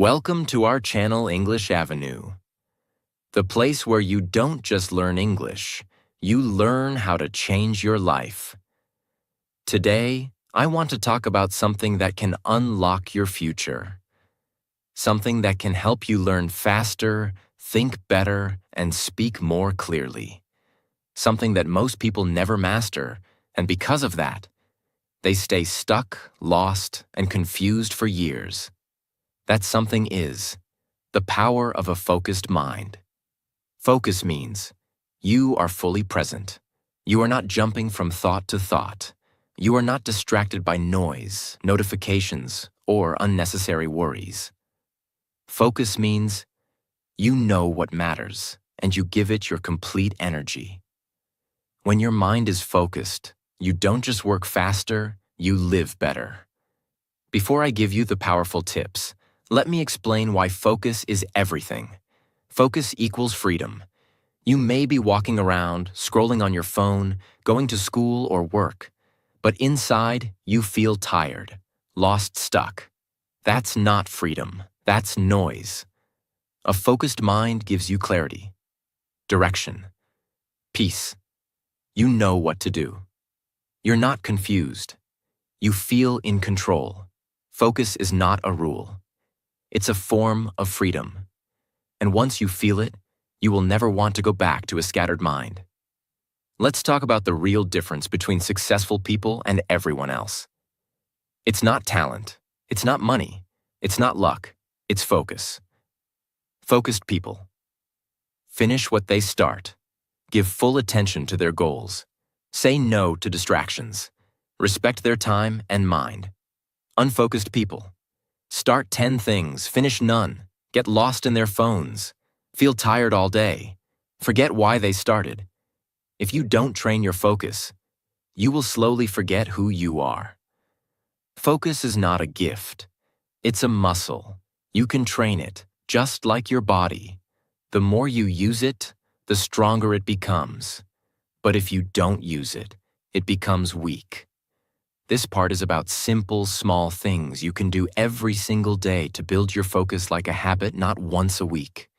Welcome to our channel English Avenue, the place where you don't just learn English, you learn how to change your life. Today, I want to talk about something that can unlock your future. Something that can help you learn faster, think better, and speak more clearly. Something that most people never master, and because of that, they stay stuck, lost, and confused for years. That something is the power of a focused mind. Focus means you are fully present. You are not jumping from thought to thought. You are not distracted by noise, notifications, or unnecessary worries. Focus means you know what matters, and you give it your complete energy. When your mind is focused, you don't just work faster, you live better. Before I give you the powerful tips, let me explain why focus is everything. Focus equals freedom. You may be walking around, scrolling on your phone, going to school or work, but inside you feel tired, lost, stuck. That's not freedom. That's noise. A focused mind gives you clarity, direction, peace. You know what to do. You're not confused. You feel in control. Focus is not a rule. It's a form of freedom. And once you feel it, you will never want to go back to a scattered mind. Let's talk about the real difference between successful people and everyone else. It's not talent. It's not money. It's not luck. It's focus. Focused people finish what they start, give full attention to their goals, say no to distractions, respect their time and mind. Unfocused people start 10 things, finish none, get lost in their phones, feel tired all day, forget why they started. If you don't train your focus, you will slowly forget who you are. Focus is not a gift. It's a muscle. You can train it, just like your body. The more you use it, the stronger it becomes. But if you don't use it, it becomes weak. This part is about simple, small things you can do every single day to build your focus like a habit, not once a week.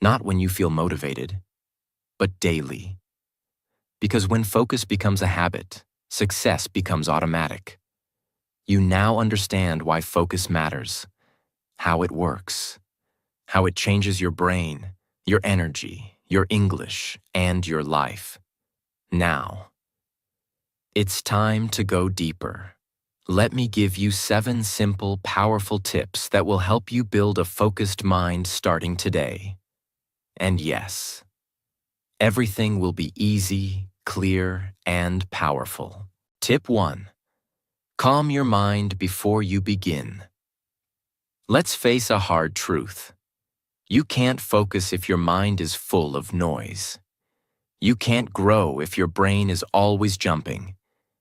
Not when you feel motivated, but daily. Because when focus becomes a habit, success becomes automatic. You now understand why focus matters, how it works, how it changes your brain, your energy, your English, and your life. Now, it's time to go deeper. Let me give you 7 simple, powerful tips that will help you build a focused mind starting today. And yes, everything will be easy, clear, and powerful. Tip 1. Calm your mind before you begin. Let's face a hard truth. You can't focus if your mind is full of noise. You can't grow if your brain is always jumping.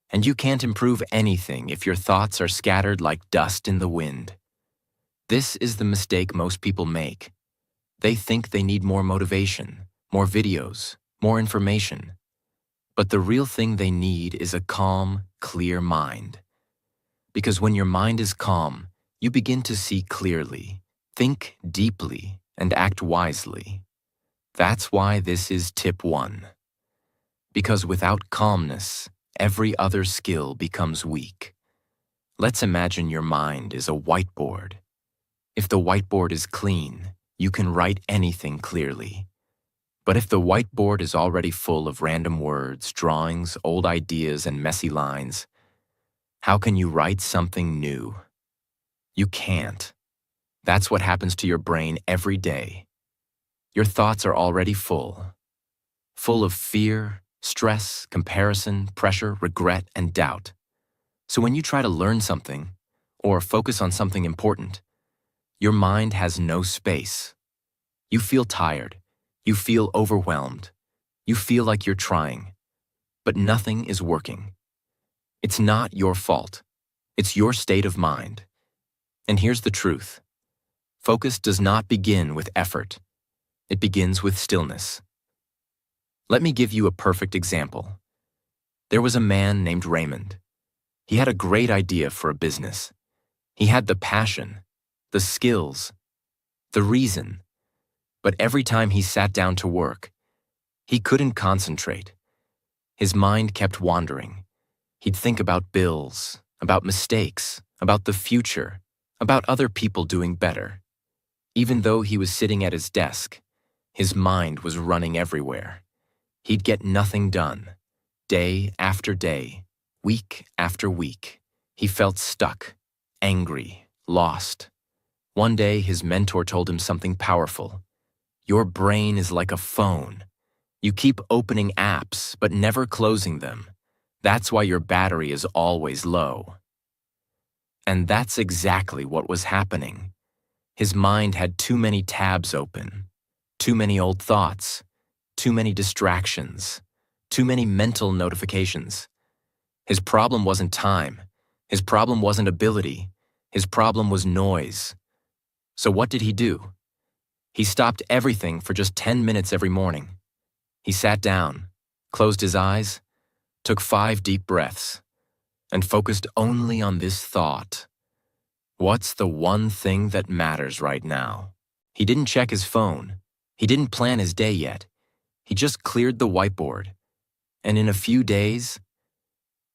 And you can't improve anything if your thoughts are scattered like dust in the wind. This is the mistake most people make. They think they need more motivation, more videos, more information. But the real thing they need is a calm, clear mind. Because when your mind is calm, you begin to see clearly, think deeply, and act wisely. That's why this is tip 1. Because without calmness, every other skill becomes weak. Let's imagine your mind is a whiteboard. If the whiteboard is clean, you can write anything clearly. But if the whiteboard is already full of random words, drawings, old ideas, and messy lines, how can you write something new? You can't. That's what happens to your brain every day. Your thoughts are already full of fear, stress, comparison, pressure, regret, and doubt. So when you try to learn something, or focus on something important, your mind has no space. You feel tired. You feel overwhelmed. You feel like you're trying, but nothing is working. It's not your fault. It's your state of mind. And here's the truth. Focus does not begin with effort. It begins with stillness. Let me give you a perfect example. There was a man named Raymond. He had a great idea for a business. He had the passion, the skills, the reason. But every time he sat down to work, he couldn't concentrate. His mind kept wandering. He'd think about bills, about mistakes, about the future, about other people doing better. Even though he was sitting at his desk, his mind was running everywhere. He'd get nothing done. Day after day, week after week, he felt stuck, angry, lost. One day, his mentor told him something powerful. Your brain is like a phone. You keep opening apps, but never closing them. That's why your battery is always low. And that's exactly what was happening. His mind had too many tabs open, too many old thoughts, too many distractions, too many mental notifications. His problem wasn't time. His problem wasn't ability. His problem was noise. So what did he do? He stopped everything for just 10 minutes every morning. He sat down, closed his eyes, took 5 deep breaths, and focused only on this thought. What's the one thing that matters right now? He didn't check his phone. He didn't plan his day yet. He just cleared the whiteboard. And in a few days,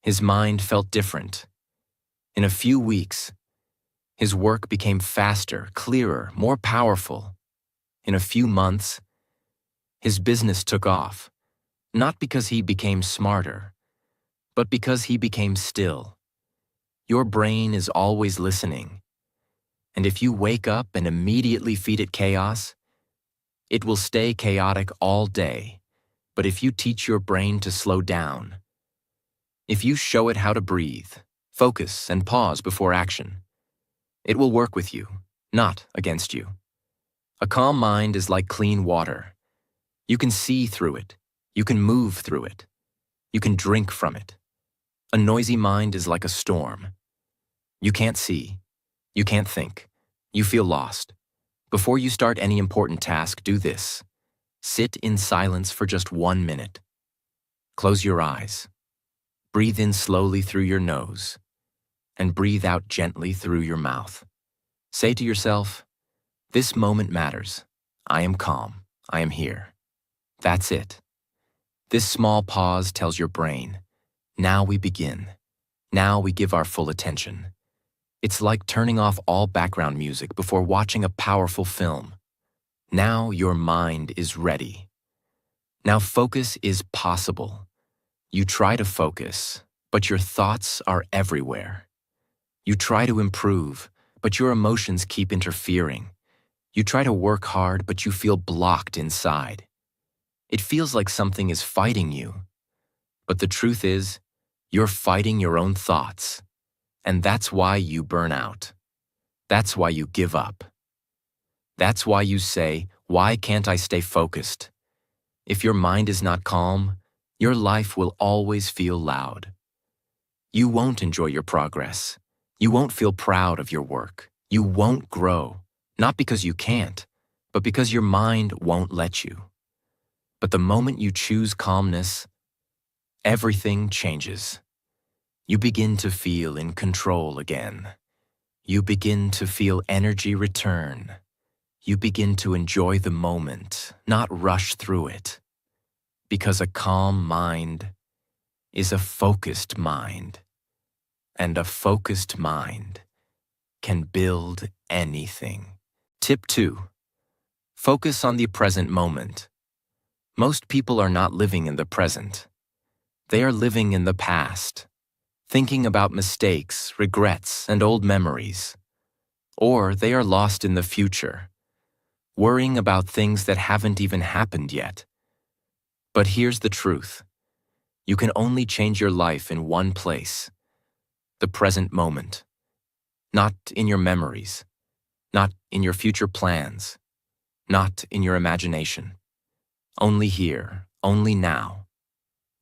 his mind felt different. In a few weeks, his work became faster, clearer, more powerful. In a few months, his business took off, not because he became smarter, but because he became still. Your brain is always listening, and if you wake up and immediately feed it chaos, it will stay chaotic all day. But if you teach your brain to slow down, if you show it how to breathe, focus, and pause before action, it will work with you, not against you. A calm mind is like clean water. You can see through it. You can move through it. You can drink from it. A noisy mind is like a storm. You can't see. You can't think. You feel lost. Before you start any important task, do this. Sit in silence for just 1 minute. Close your eyes. Breathe in slowly through your nose, and breathe out gently through your mouth. Say to yourself, this moment matters. I am calm. I am here. That's it. This small pause tells your brain, now we begin. Now we give our full attention. It's like turning off all background music before watching a powerful film. Now your mind is ready. Now focus is possible. You try to focus, but your thoughts are everywhere. You try to improve, but your emotions keep interfering. You try to work hard, but you feel blocked inside. It feels like something is fighting you. But the truth is, you're fighting your own thoughts. And that's why you burn out. That's why you give up. That's why you say, why can't I stay focused? If your mind is not calm, your life will always feel loud. You won't enjoy your progress. You won't feel proud of your work. You won't grow, not because you can't, but because your mind won't let you. But the moment you choose calmness, everything changes. You begin to feel in control again. You begin to feel energy return. You begin to enjoy the moment, not rush through it. Because a calm mind is a focused mind. And a focused mind can build anything. Tip 2. Focus on the present moment. Most people are not living in the present. They are living in the past, thinking about mistakes, regrets, and old memories. Or they are lost in the future, worrying about things that haven't even happened yet. But here's the truth. You can only change your life in one place, the present moment. Not in your memories, not in your future plans, not in your imagination. Only here, only now.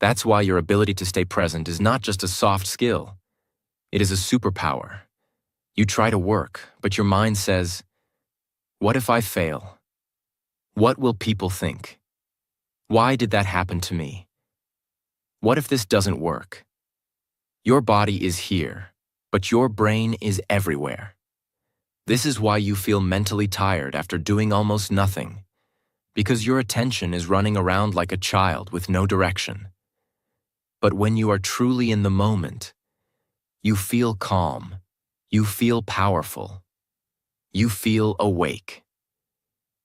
That's why your ability to stay present is not just a soft skill. It is a superpower. You try to work, but your mind says, what if I fail? What will people think? Why did that happen to me? What if this doesn't work? Your body is here, but your brain is everywhere. This is why you feel mentally tired after doing almost nothing, because your attention is running around like a child with no direction. But when you are truly in the moment, you feel calm, you feel powerful, you feel awake.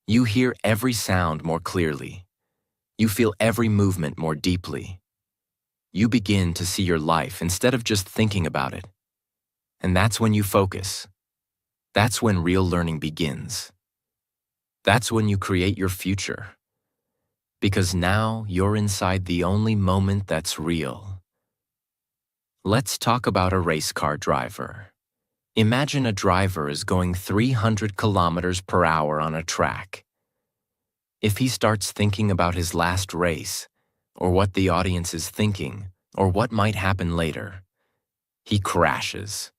You hear every sound more clearly. You feel every movement more deeply. You begin to see your life instead of just thinking about it. And that's when you focus. That's when real learning begins. That's when you create your future. Because now you're inside the only moment that's real. Let's talk about a race car driver. Imagine a driver is going 300 kilometers per hour on a track. If he starts thinking about his last race, or what the audience is thinking, or what might happen later, he crashes.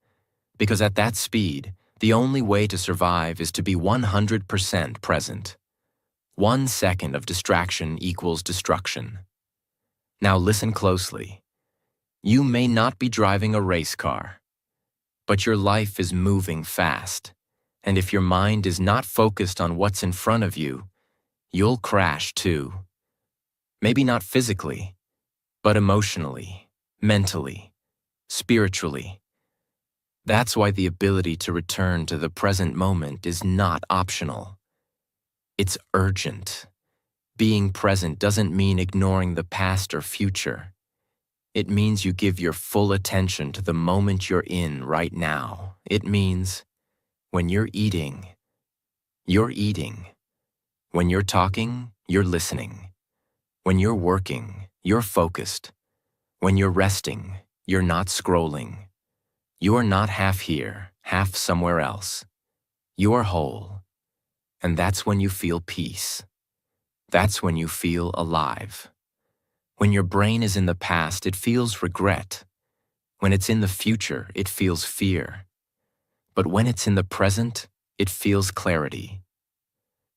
Because at that speed, the only way to survive is to be 100% present. 1 second of distraction equals destruction. Now listen closely. You may not be driving a race car, but your life is moving fast. And if your mind is not focused on what's in front of you, you'll crash too. Maybe not physically, but emotionally, mentally, spiritually. That's why the ability to return to the present moment is not optional. It's urgent. Being present doesn't mean ignoring the past or future. It means you give your full attention to the moment you're in right now. It means when you're eating, you're eating. When you're talking, you're listening. When you're working, you're focused. When you're resting, you're not scrolling. You are not half here, half somewhere else. You are whole. And that's when you feel peace. That's when you feel alive. When your brain is in the past, it feels regret. When it's in the future, it feels fear. But when it's in the present, it feels clarity.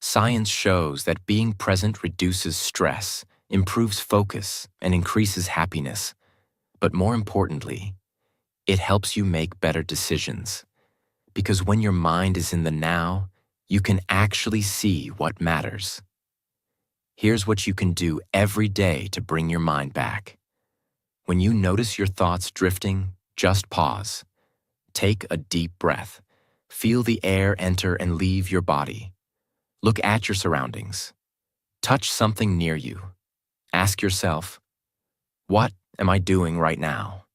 Science shows that being present reduces stress, improves focus, and increases happiness. But more importantly, it helps you make better decisions. Because when your mind is in the now, you can actually see what matters. Here's what you can do every day to bring your mind back. When you notice your thoughts drifting, just pause. Take a deep breath. Feel the air enter and leave your body. Look at your surroundings. Touch something near you. Ask yourself, what am I doing right now?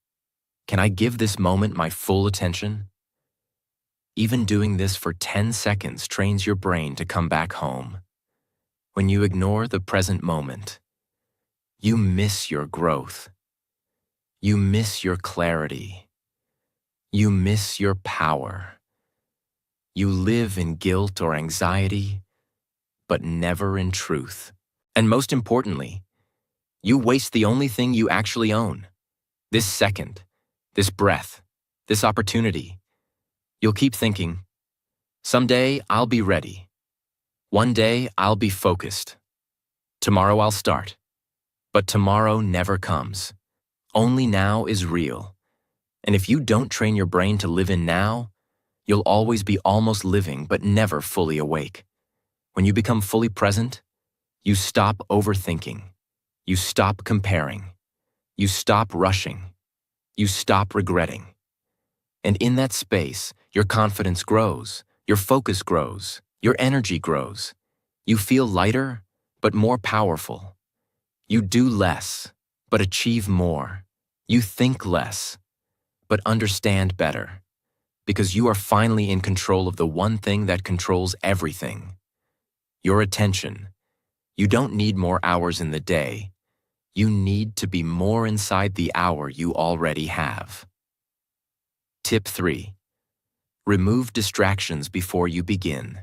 Can I give this moment my full attention? Even doing this for 10 seconds trains your brain to come back home. When you ignore the present moment, you miss your growth. You miss your clarity. You miss your power. You live in guilt or anxiety, but never in truth. And most importantly, you waste the only thing you actually own. This second, this breath, this opportunity. You'll keep thinking, someday I'll be ready. One day I'll be focused. Tomorrow I'll start. But tomorrow never comes. Only now is real. And if you don't train your brain to live in now, you'll always be almost living but never fully awake. When you become fully present, you stop overthinking. You stop comparing. You stop rushing. You stop regretting. And in that space, your confidence grows, your focus grows, your energy grows. You feel lighter, but more powerful. You do less, but achieve more. You think less, but understand better. Because you are finally in control of the one thing that controls everything. Your attention. You don't need more hours in the day. You need to be more inside the hour you already have. Tip 3. Remove distractions before you begin.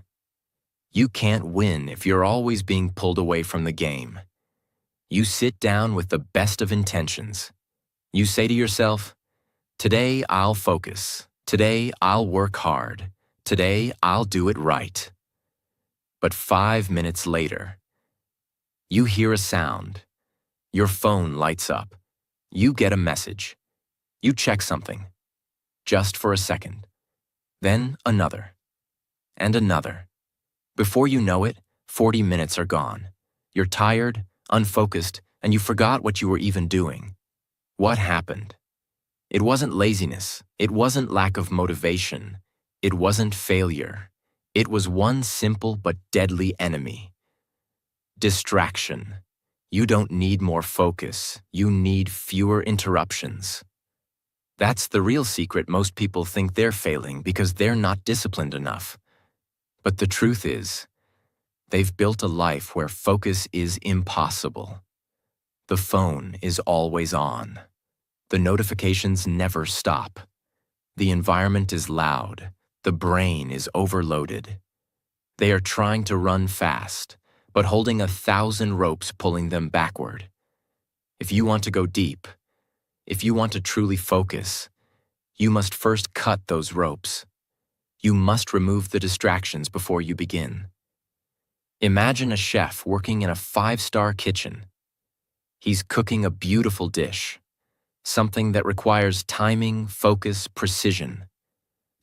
You can't win if you're always being pulled away from the game. You sit down with the best of intentions. You say to yourself, today I'll focus. Today I'll work hard. Today I'll do it right. But 5 minutes later, you hear a sound. Your phone lights up. You get a message. You check something. Just for a second. Then another. and another. Before you know it, 40 minutes are gone. You're tired, unfocused, and you forgot what you were even doing. What happened? It wasn't laziness. It wasn't lack of motivation. It wasn't failure. It was one simple but deadly enemy: distraction. You don't need more focus. You need fewer interruptions. That's the real secret. Most people think they're failing because they're not disciplined enough. But the truth is, they've built a life where focus is impossible. The phone is always on. The notifications never stop. The environment is loud. The brain is overloaded. They are trying to run fast, but holding 1,000 ropes pulling them backward. If you want to go deep, if you want to truly focus, you must first cut those ropes. You must remove the distractions before you begin. Imagine a chef working in a 5-star kitchen. He's cooking a beautiful dish, something that requires timing, focus, precision.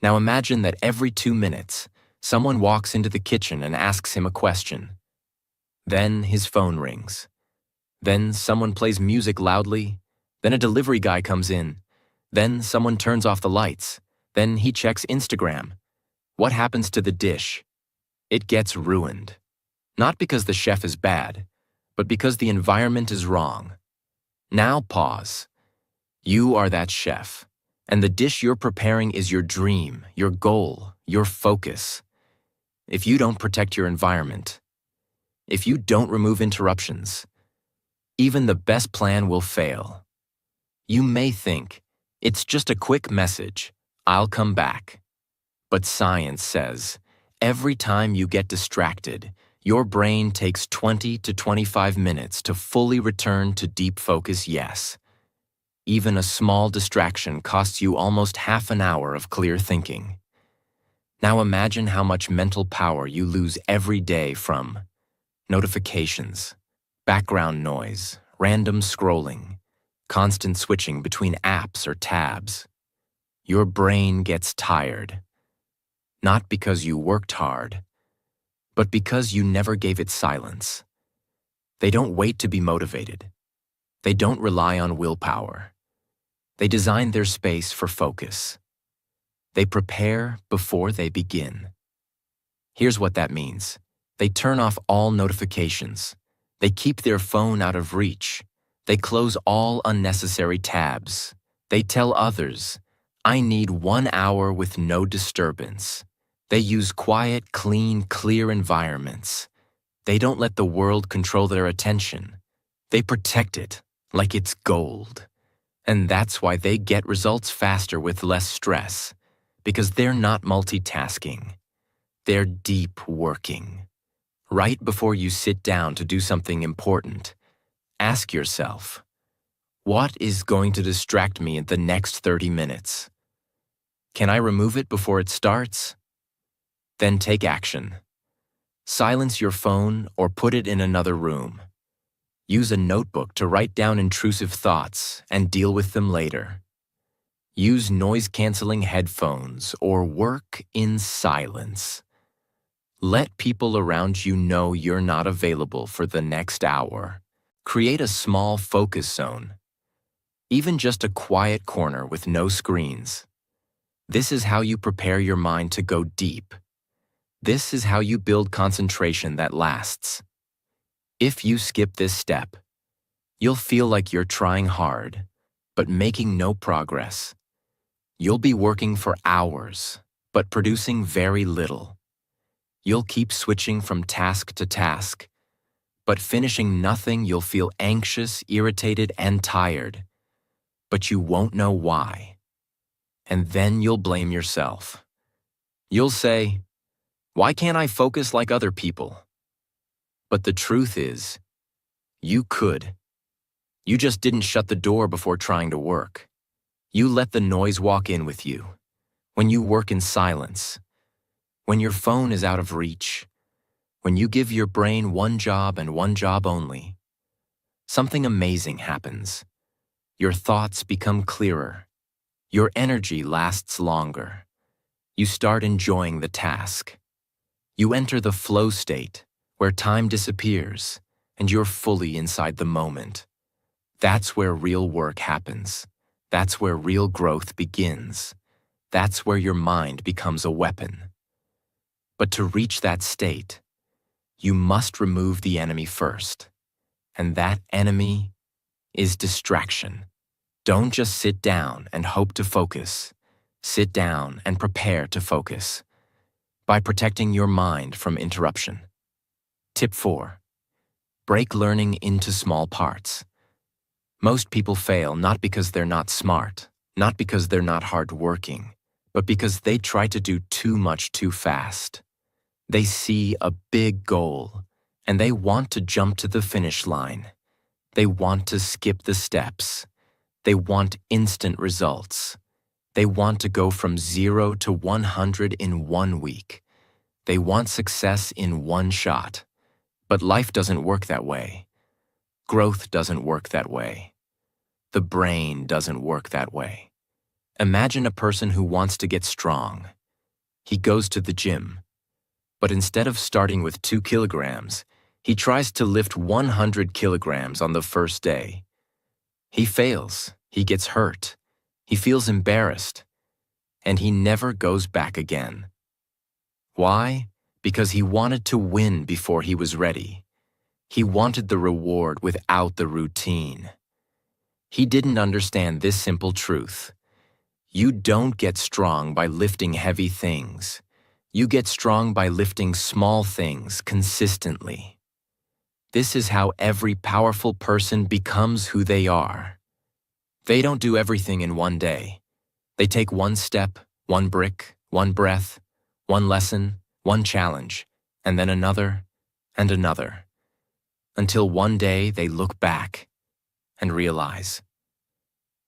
Now imagine that every 2 minutes, someone walks into the kitchen and asks him a question. Then his phone rings. Then someone plays music loudly. Then a delivery guy comes in. Then someone turns off the lights. Then he checks Instagram. What happens to the dish? It gets ruined. Not because the chef is bad, but because the environment is wrong. Now pause. You are that chef, and the dish you're preparing is your dream, your goal, your focus. If you don't protect your environment, if you don't remove interruptions, even the best plan will fail. You may think, it's just a quick message, I'll come back. But science says, every time you get distracted, your brain takes 20 to 25 minutes to fully return to deep focus. Yes. Even a small distraction costs you almost half an hour of clear thinking. Now imagine how much mental power you lose every day from notifications, background noise, random scrolling, constant switching between apps or tabs. Your brain gets tired, not because you worked hard, but because you never gave it silence. They don't wait to be motivated. They don't rely on willpower. They design their space for focus. They prepare before they begin. Here's what that means. They turn off all notifications. They keep their phone out of reach. They close all unnecessary tabs. They tell others, I need 1 hour with no disturbance. They use quiet, clean, clear environments. They don't let the world control their attention. They protect it like it's gold. And that's why they get results faster with less stress, because they're not multitasking. They're deep working. Right before you sit down to do something important, ask yourself, what is going to distract me in the next 30 minutes? Can I remove it before it starts? Then take action. Silence your phone or put it in another room. Use a notebook to write down intrusive thoughts and deal with them later. Use noise-canceling headphones or work in silence. Let people around you know you're not available for the next hour. Create a small focus zone, even just a quiet corner with no screens. This is how you prepare your mind to go deep. This is how you build concentration that lasts. If you skip this step, you'll feel like you're trying hard, but making no progress. You'll be working for hours, but producing very little. You'll keep switching from task to task, but finishing nothing. You'll feel anxious, irritated, and tired, but you won't know why. And then you'll blame yourself. You'll say, why can't I focus like other people? But the truth is, you could. You just didn't shut the door before trying to work. You let the noise walk in with you. When you work in silence, when your phone is out of reach, when you give your brain one job and one job only, something amazing happens. Your thoughts become clearer. Your energy lasts longer. You start enjoying the task. You enter the flow state, where time disappears, and you're fully inside the moment. That's where real work happens. That's where real growth begins. That's where your mind becomes a weapon. But to reach that state, you must remove the enemy first. And that enemy is distraction. Don't just sit down and hope to focus. Sit down and prepare to focus by protecting your mind from interruption. Tip 4. Break learning into small parts. Most people fail not because they're not smart, not because they're not hardworking, but because they try to do too much too fast. They see a big goal, and they want to jump to the finish line. They want to skip the steps. They want instant results. They want to go from 0 to 100 in 1 week. They want success in one shot. But life doesn't work that way. Growth doesn't work that way. The brain doesn't work that way. Imagine a person who wants to get strong. He goes to the gym, but instead of starting with 2 kilograms, he tries to lift 100 kilograms on the first day. He fails, he gets hurt, he feels embarrassed, and he never goes back again. Why? Because he wanted to win before he was ready. He wanted the reward without the routine. He didn't understand this simple truth. You don't get strong by lifting heavy things. You get strong by lifting small things consistently. This is how every powerful person becomes who they are. They don't do everything in one day. They take one step, one brick, one breath, one lesson, one challenge, and then another and another, until one day they look back and realize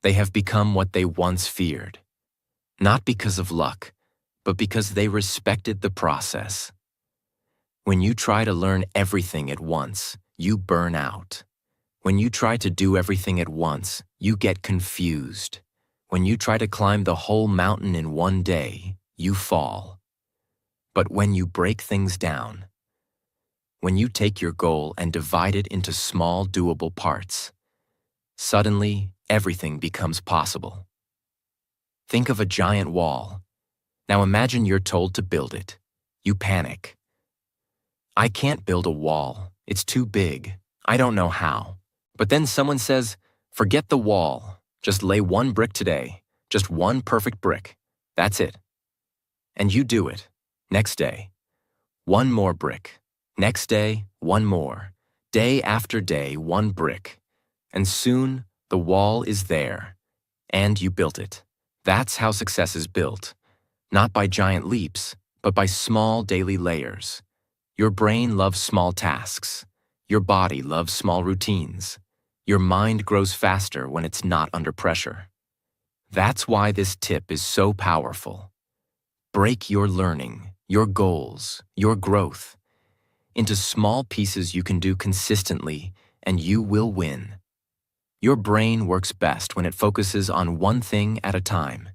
they have become what they once feared, not because of luck, but because they respected the process. When you try to learn everything at once, you burn out. When you try to do everything at once, you get confused. When you try to climb the whole mountain in one day, you fall. But when you break things down, when you take your goal and divide it into small, doable parts, suddenly everything becomes possible. Think of a giant wall. Now imagine you're told to build it. You panic. I can't build a wall. It's too big. I don't know how. But then someone says, forget the wall. Just lay one brick today. Just one perfect brick. That's it. And you do it. Next day, one more brick. Next day, one more. Day after day, one brick. And soon, the wall is there. And you built it. That's how success is built. Not by giant leaps, but by small daily layers. Your brain loves small tasks. Your body loves small routines. Your mind grows faster when it's not under pressure. That's why this tip is so powerful. Break your learning, your goals, your growth into small pieces you can do consistently, and you will win. Your brain works best when it focuses on one thing at a time.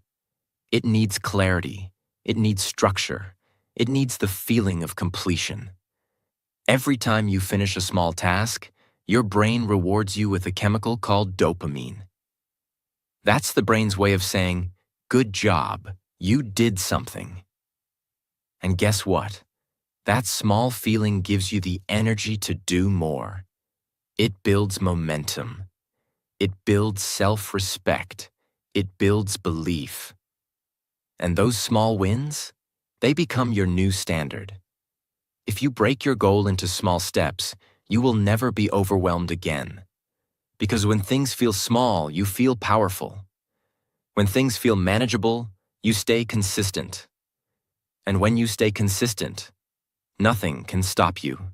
It needs clarity. It needs structure. It needs the feeling of completion. Every time you finish a small task, your brain rewards you with a chemical called dopamine. That's the brain's way of saying, good job, you did something. And guess what? That small feeling gives you the energy to do more. It builds momentum. It builds self-respect. It builds belief. And those small wins, they become your new standard. If you break your goal into small steps, you will never be overwhelmed again. Because when things feel small, you feel powerful. When things feel manageable, you stay consistent. And when you stay consistent, nothing can stop you.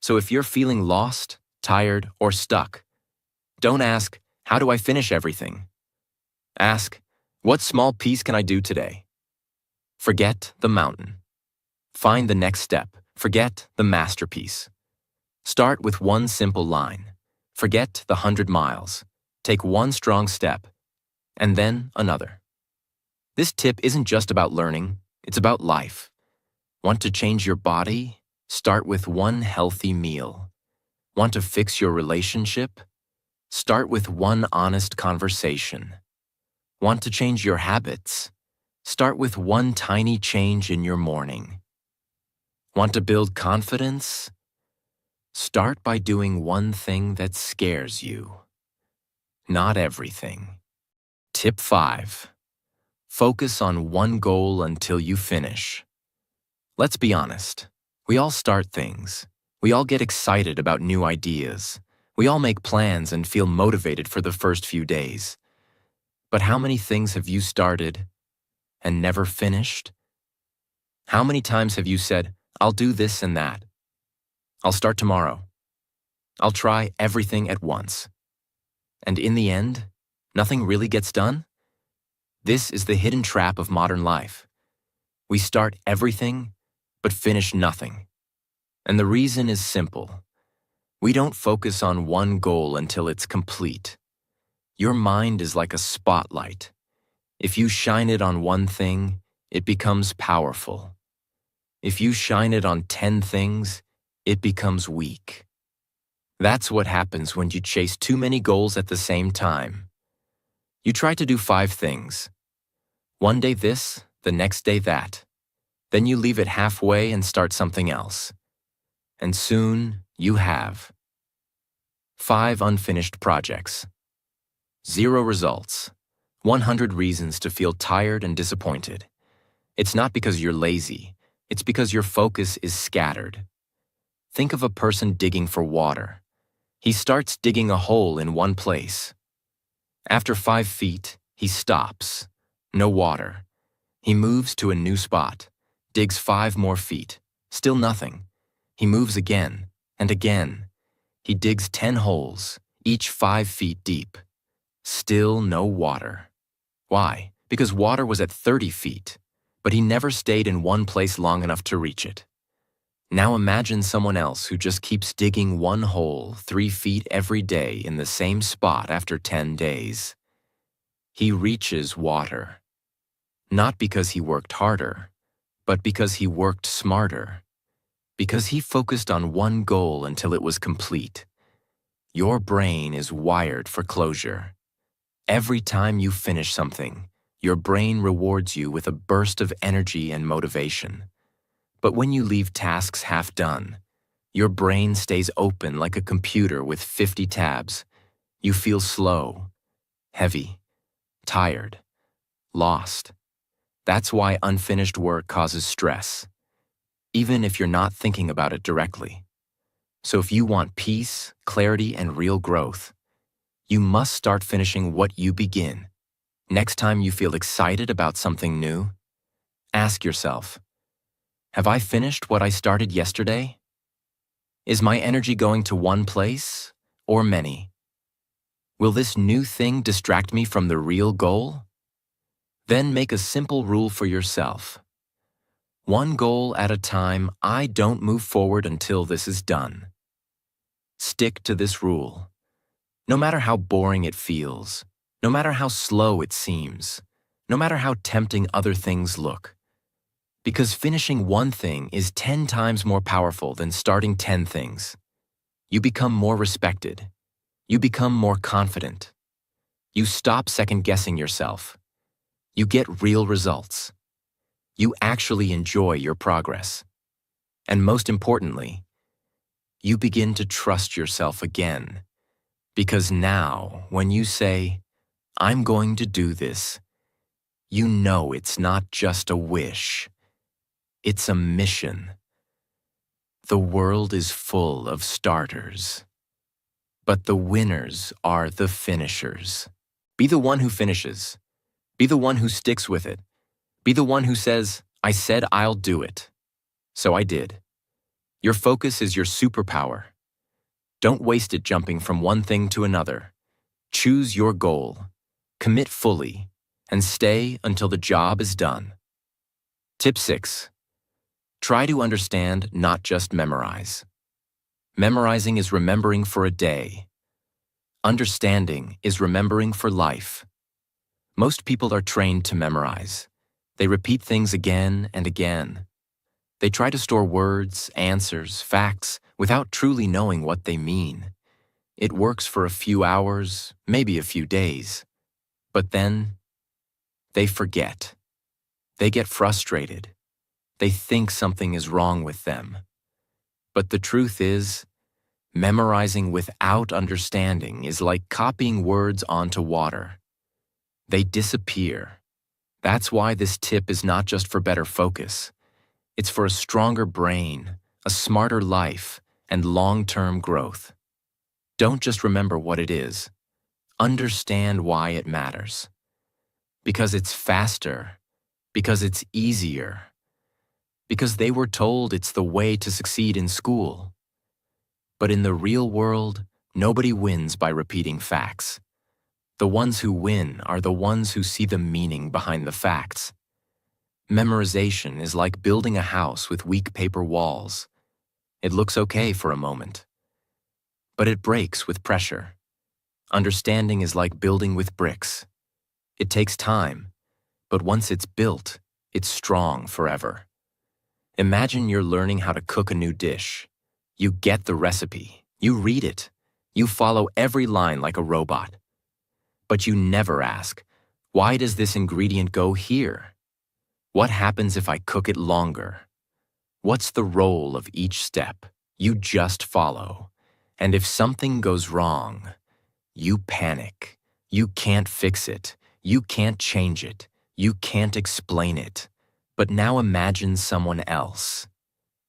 So if you're feeling lost, tired, or stuck, don't ask, how do I finish everything? Ask, what small piece can I do today? Forget the mountain. Find the next step. Forget the masterpiece. Start with one simple line. Forget the 100 miles. Take one strong step, and then another. This tip isn't just about learning, it's about life. Want to change your body? Start with one healthy meal. Want to fix your relationship? Start with one honest conversation. Want to change your habits? Start with one tiny change in your morning. Want to build confidence? Start by doing one thing that scares you. Not everything. Tip 5. Focus on one goal until you finish. Let's be honest. We all start things. We all get excited about new ideas. We all make plans and feel motivated for the first few days. But how many things have you started and never finished? How many times have you said, "I'll do this and that. I'll start tomorrow. I'll try everything at once." And in the end, nothing really gets done? This is the hidden trap of modern life. We start everything, but finish nothing. And the reason is simple. We don't focus on one goal until it's complete. Your mind is like a spotlight. If you shine it on one thing, it becomes powerful. If you shine it on 10 things, it becomes weak. That's what happens when you chase too many goals at the same time. You try to do 5 things. One day this, the next day that. Then you leave it halfway and start something else. And soon you have 5 unfinished projects, 0 results, 100 reasons to feel tired and disappointed. It's not because you're lazy, it's because your focus is scattered. Think of a person digging for water. He starts digging a hole in one place. After 5 feet, he stops. No water. He moves to a new spot, digs 5 more feet. Still nothing. He moves again and again. He digs 10 holes, each 5 feet deep. Still no water. Why? Because water was at 30 feet, but he never stayed in one place long enough to reach it. Now imagine someone else who just keeps digging one hole 3 feet every day in the same spot after 10 days. He reaches water. Not because he worked harder, but because he worked smarter. Because he focused on one goal until it was complete. Your brain is wired for closure. Every time you finish something, your brain rewards you with a burst of energy and motivation. But when you leave tasks half done, your brain stays open like a computer with 50 tabs. You feel slow, heavy, tired, lost. That's why unfinished work causes stress, even if you're not thinking about it directly. So if you want peace, clarity, and real growth, you must start finishing what you begin. Next time you feel excited about something new, ask yourself, have I finished what I started yesterday? Is my energy going to one place or many? Will this new thing distract me from the real goal? Then make a simple rule for yourself. One goal at a time, I don't move forward until this is done. Stick to this rule. No matter how boring it feels, no matter how slow it seems, no matter how tempting other things look. Because finishing one thing is 10 times more powerful than starting 10 things. You become more respected. You become more confident. You stop second-guessing yourself. You get real results. You actually enjoy your progress. And most importantly, you begin to trust yourself again. Because now, when you say, I'm going to do this, you know it's not just a wish. It's a mission. The world is full of starters, but the winners are the finishers. Be the one who finishes. Be the one who sticks with it. Be the one who says, I said I'll do it. So I did. Your focus is your superpower. Don't waste it jumping from one thing to another. Choose your goal, commit fully, and stay until the job is done. Tip 6. Try to understand, not just memorize. Memorizing is remembering for a day. Understanding is remembering for life. Most people are trained to memorize. They repeat things again and again. They try to store words, answers, facts, without truly knowing what they mean. It works for a few hours, maybe a few days. But then, they forget. They get frustrated. They think something is wrong with them. But the truth is, memorizing without understanding is like copying words onto water. They disappear. That's why this tip is not just for better focus. It's for a stronger brain, a smarter life, and long-term growth. Don't just remember what it is. Understand why it matters. Because it's faster. Because it's easier. Because they were told it's the way to succeed in school. But in the real world, nobody wins by repeating facts. The ones who win are the ones who see the meaning behind the facts. Memorization is like building a house with weak paper walls. It looks okay for a moment, but it breaks with pressure. Understanding is like building with bricks. It takes time, but once it's built, it's strong forever. Imagine you're learning how to cook a new dish. You get the recipe, you read it, you follow every line like a robot. But you never ask, why does this ingredient go here? What happens if I cook it longer? What's the role of each step? You just follow. And if something goes wrong, you panic. You can't fix it. You can't change it. You can't explain it. But now imagine someone else.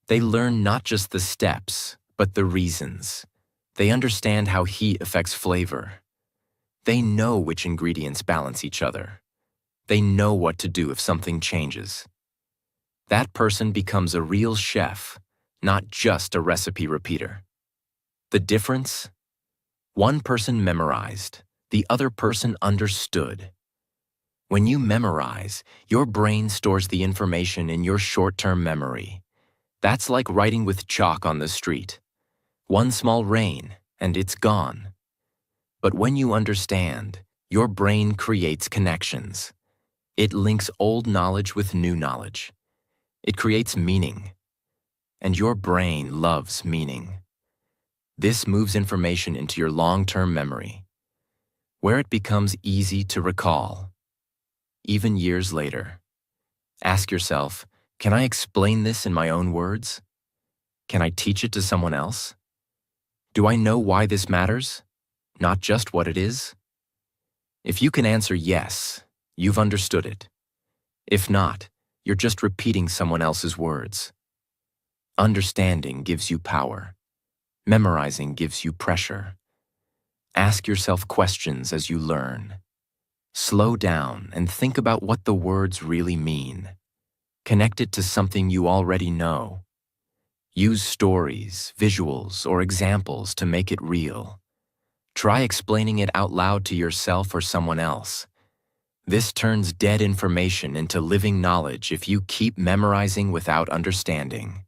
They learn not just the steps, but the reasons. They understand how heat affects flavor. They know which ingredients balance each other. They know what to do if something changes. That person becomes a real chef, not just a recipe repeater. The difference? One person memorized, the other person understood. When you memorize, your brain stores the information in your short-term memory. That's like writing with chalk on the street. One small rain, and it's gone. But when you understand, your brain creates connections. It links old knowledge with new knowledge. It creates meaning. And your brain loves meaning. This moves information into your long-term memory, where it becomes easy to recall. Even years later, ask yourself, can I explain this in my own words? Can I teach it to someone else? Do I know why this matters, not just what it is? If you can answer yes, you've understood it. If not, you're just repeating someone else's words. Understanding gives you power. Memorizing gives you pressure. Ask yourself questions as you learn. Slow down and think about what the words really mean. Connect it to something you already know. Use stories, visuals, or examples to make it real. Try explaining it out loud to yourself or someone else. This turns dead information into living knowledge if you keep memorizing without understanding.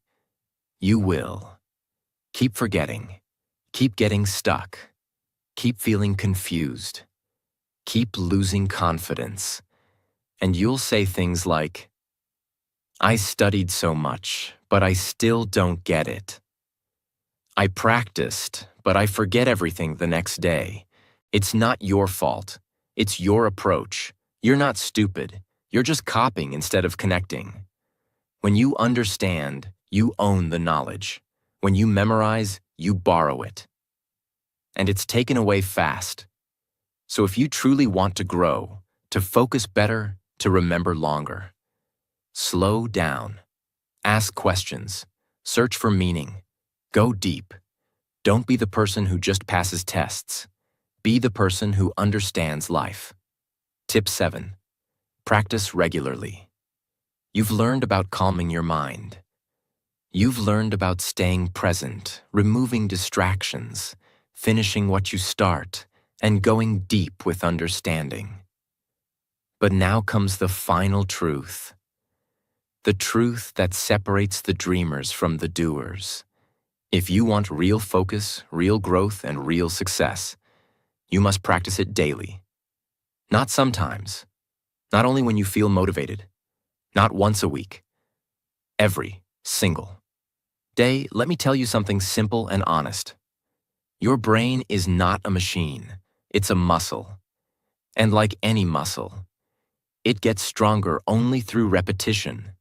You will. Keep forgetting. Keep getting stuck. Keep feeling confused. Keep losing confidence. And you'll say things like, I studied so much, but I still don't get it. I practiced, but I forget everything the next day. It's not your fault. It's your approach. You're not stupid. You're just copying instead of connecting. When you understand, you own the knowledge. When you memorize, you borrow it. And it's taken away fast. So if you truly want to grow, to focus better, to remember longer, slow down. Ask questions. Search for meaning. Go deep. Don't be the person who just passes tests. Be the person who understands life. Tip 7. Practice regularly. You've learned about calming your mind. You've learned about staying present, removing distractions, finishing what you start, and going deep with understanding. But now comes the final truth. The truth that separates the dreamers from the doers. If you want real focus, real growth, and real success, you must practice it daily. Not sometimes. Not only when you feel motivated. Not once a week. Every single. Day, let me tell you something simple and honest. Your brain is not a machine. It's a muscle. And like any muscle, it gets stronger only through repetition.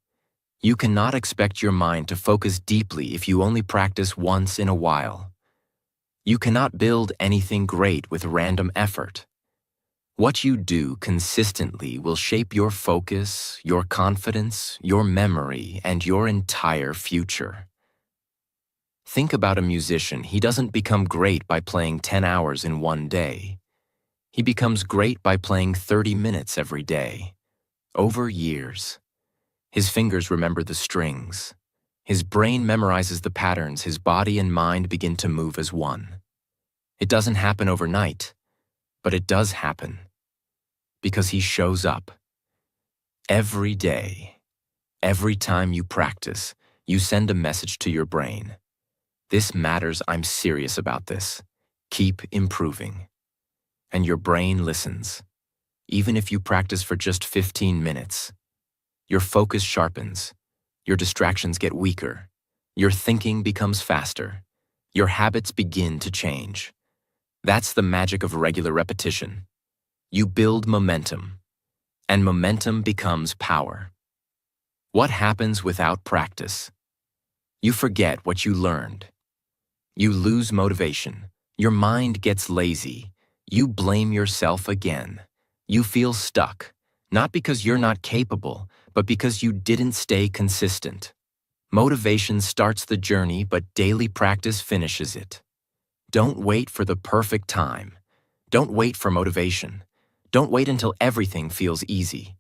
You cannot expect your mind to focus deeply if you only practice once in a while. You cannot build anything great with random effort. What you do consistently will shape your focus, your confidence, your memory, and your entire future. Think about a musician. He doesn't become great by playing 10 hours in one day. He becomes great by playing 30 minutes every day, over years. His fingers remember the strings. His brain memorizes the patterns. His body and mind begin to move as one. It doesn't happen overnight, but it does happen because he shows up. Every day, every time you practice, you send a message to your brain. This matters. I'm serious about this. Keep improving. And your brain listens. Even if you practice for just 15 minutes, your focus sharpens, your distractions get weaker, your thinking becomes faster, your habits begin to change. That's the magic of regular repetition. You build momentum, and momentum becomes power. What happens without practice? You forget what you learned. You lose motivation. Your mind gets lazy. You blame yourself again. You feel stuck, not because you're not capable, but because you didn't stay consistent. Motivation starts the journey, but daily practice finishes it. Don't wait for the perfect time. Don't wait for motivation. Don't wait until everything feels easy.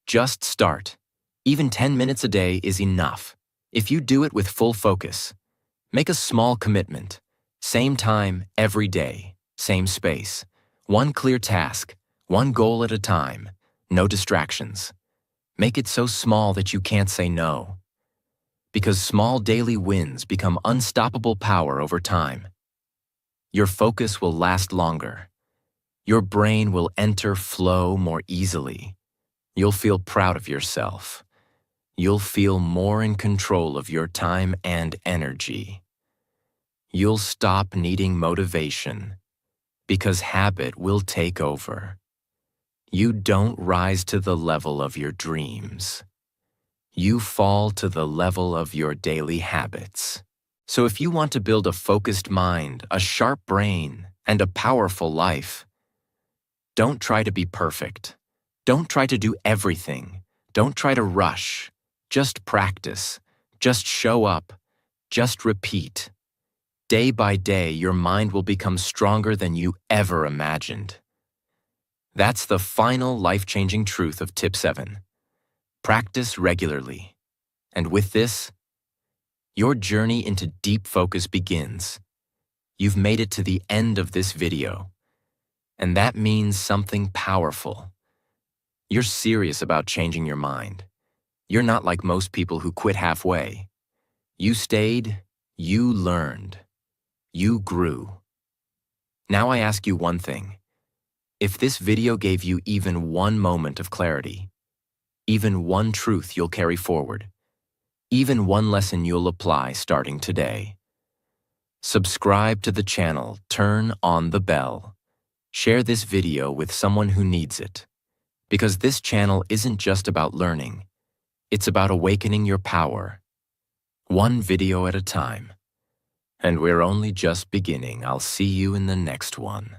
Just start. Even 10 minutes a day is enough. If you do it with full focus, make a small commitment. Same time every day, same space. One clear task, one goal at a time, no distractions. Make it so small that you can't say no. Because small daily wins become unstoppable power over time. Your focus will last longer. Your brain will enter flow more easily. You'll feel proud of yourself. You'll feel more in control of your time and energy. You'll stop needing motivation because habit will take over. You don't rise to the level of your dreams. You fall to the level of your daily habits. So if you want to build a focused mind, a sharp brain, and a powerful life, don't try to be perfect. Don't try to do everything. Don't try to rush. Just practice. Just show up. Just repeat. Day by day, your mind will become stronger than you ever imagined. That's the final life-changing truth of Tip 7. Practice regularly. And with this, your journey into deep focus begins. You've made it to the end of this video. And that means something powerful. You're serious about changing your mind. You're not like most people who quit halfway. You stayed, you learned, you grew. Now I ask you one thing. If this video gave you even one moment of clarity, even one truth you'll carry forward, even one lesson you'll apply starting today, subscribe to the channel, turn on the bell, share this video with someone who needs it. Because this channel isn't just about learning, it's about awakening your power, one video at a time. And we're only just beginning. I'll see you in the next one.